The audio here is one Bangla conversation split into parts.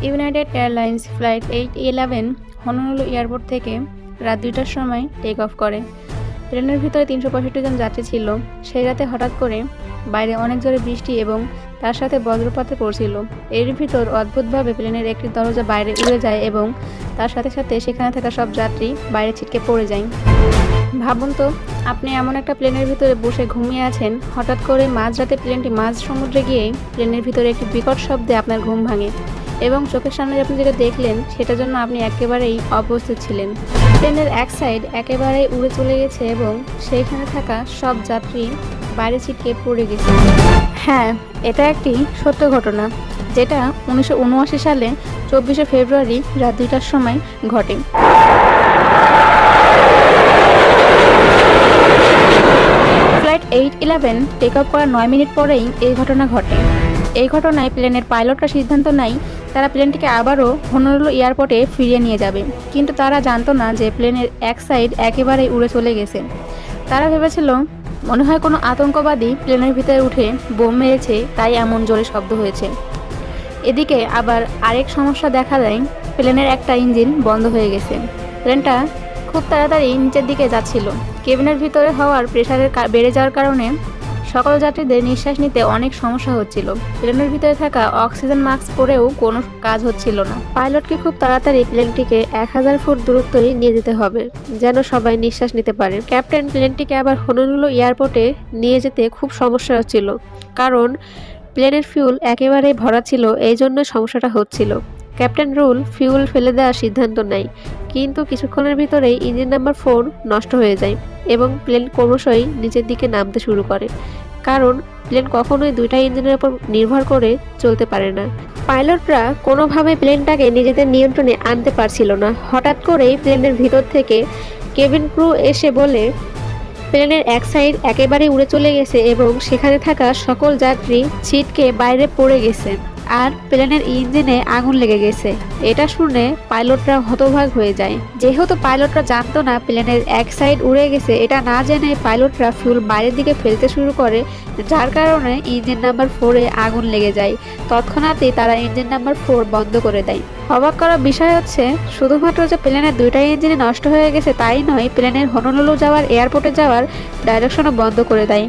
United airlines flight 811 Honolulu airport থেকে রাত 2টার সময় টেক অফ করে। প্লেনের ভিতরে 365 জন যাত্রী ছিল। সেই রাতে হঠাৎ করে বাইরে অনেক জোরে বৃষ্টি এবং তার সাথে বজ্রপাতে পড়ছিল। এর ভিতর অদ্ভুতভাবে প্লেনের একটি দরজা বাইরে উড়ে যায় এবং তার সাথে সাথে সেখানে থাকা সব যাত্রী বাইরে ছিটকে পড়ে যায়। ভাবুন তো, আপনি এমন একটা প্লেনের ভিতরে বসে ঘুমিয়ে আছেন, হঠাৎ করে মাঝরাতে প্লেনটি মাঝ সমুদ্রে গিয়ে প্লেনের ভিতরে একটি বিকট শব্দে আপনার ঘুম ভাঙে এবং চোখের সামনে আপনি যেটা দেখলেন সেটার জন্য আপনি একেবারেই অপ্রস্তুত ছিলেন। প্লেনের এক সাইড একেবারেই উড়ে চলে গেছে এবং সেইখানে থাকা সব যাত্রী বাইরে ছিটকে পড়ে গেছে। হ্যাঁ, এটা একটি সত্য ঘটনা, যেটা 1979 সালে 24শে ফেব্রুয়ারি রাত 2টার সময় ঘটে। ফ্লাইট 811 টেক অফ করার 9 মিনিট পরেই এই ঘটনা ঘটে। এই ঘটনায় প্লেনের পাইলটরা সিদ্ধান্ত নেয় তারা প্লেনটিকে আবারও হনলুলু এয়ারপোর্টে ফিরিয়ে নিয়ে যাবে, কিন্তু তারা জানতো না যে প্লেনের এক সাইড একেবারেই উড়ে চলে গেছে। তারা ভেবেছিল মনে হয় কোনো আতঙ্কবাদী প্লেনের ভিতরে উঠে বোম মেরেছে, তাই এমন জোরে শব্দ হয়েছে। এদিকে আবার আরেক সমস্যা দেখা দেয়, প্লেনের একটা ইঞ্জিন বন্ধ হয়ে গেছে। প্লেনটা খুব তাড়াতাড়ি নিচের দিকে যাচ্ছিল। কেবিনের ভিতরে হওয়ার প্রেসারের বেড়ে যাওয়ার কারণে সকল যাত্রীদের নিঃশ্বাস নিতে অনেক সমস্যা হচ্ছিল। প্লেনের ভিতরে থাকা অক্সিজেন মাস্ক পরেও কোনো কাজ হচ্ছিল না। পাইলটকে খুব তাড়াতাড়ি প্লেনটিকে 1000 ফুট দূরত্বে নিয়ে যেতে হবে, যেন সবাই নিঃশ্বাস নিতে পারে। ক্যাপ্টেন প্লেনটিকে আবার হনলুলু এয়ারপোর্টে নিয়ে যেতে খুব সমস্যা হচ্ছিল, কারণ প্লেনের ফিউল একেবারেই ভরা ছিল, এই জন্য সমস্যাটা হচ্ছিল। ক্যাপ্টেন রুল ফিউল ফেলে দেওয়ার সিদ্ধান্ত নেয়, কিন্তু কিছুক্ষণের ভিতরেই ইঞ্জিন নাম্বার 4 নষ্ট হয়ে যায় এবং প্লেন ক্রমশই নিচের দিকে নামতে শুরু করে, কারণ প্লেন কখনোই দুইটা ইঞ্জিনের উপর নির্ভর করে চলতে পারে না। পাইলটরা কোনোভাবে প্লেনটাকে নিজেদের নিয়ন্ত্রণে আনতে পারছিল না। হঠাৎ করেই প্লেনের ভিতর থেকে কেবিন ক্রু এসে বলে প্লেনের এক সাইড একেবারে উড়ে চলে গেছে এবং সেখানে থাকা সকল যাত্রী ছিটকে বাইরে পড়ে গেছে আর প্লেনের ইঞ্জিনে আগুন লেগে গেছে। এটা শুনে পাইলটরা হতবাক হয়ে যায়। যেহেতু পাইলটরা জানতো না প্লেনের এক সাইড উড়ে গেছে, এটা না জেনে পাইলটরা ফিউল বাইরের দিকে ফেলতে শুরু করে, যার কারণে ইঞ্জিন নাম্বার 4-এ আগুন লেগে যায়। তৎক্ষণাৎই তারা ইঞ্জিন নাম্বার 4 বন্ধ করে দেয়। অবাক করার বিষয় হচ্ছে, শুধুমাত্র যে প্লেনের দুইটা ইঞ্জিন নষ্ট হয়ে গেছে তাই নয়, প্লেনের হনলুলু যাওয়ার এয়ারপোর্টে যাওয়ার ডাইরেকশনও বন্ধ করে দেয়।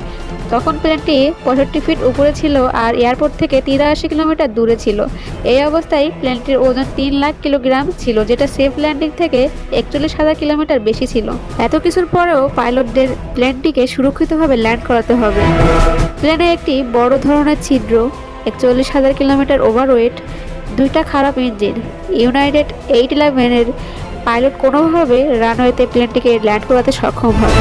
তখন প্লেনটি 65 ফিট উপরে ছিল আর এয়ারপোর্ট থেকে 83 কিলোমিটার দূরে ছিল। এই অবস্থায় প্লেনটির ওজন 3 লাখ কিলোগ্রাম ছিল, যেটা সেফ ল্যান্ডিং থেকে 41,000 কিলোমিটার বেশি ছিল। এত কিছুর পরেও পাইলটদের প্লেনটিকে সুরক্ষিতভাবে ল্যান্ড করাতে হবে। প্লেনে একটি বড় ধরনের ছিদ্র, 41,000 কিলোমিটার ওভারওয়েট, দুইটা খারাপ ইঞ্জিন। ইউনাইটেড 811-এর পাইলট কোনোভাবে রানওয়েতে প্লেনটিকে ল্যান্ড করাতে সক্ষম হয়।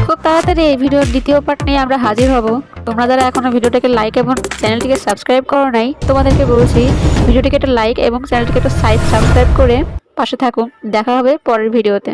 খুব তাড়াতাড়ি এই ভিডিওর দ্বিতীয় পার্ট নিয়ে আমরা হাজির হব। তোমরা যারা এখনো ভিডিওটাকে লাইক এবং চ্যানেলটিকে সাবস্ক্রাইব করো নাই, তোমাদেরকে বলছি ভিডিওটিকে একটা লাইক এবং চ্যানেলটিকে একটা সাবস্ক্রাইব করে পাশে থাকুন। দেখা হবে পরের ভিডিওতে।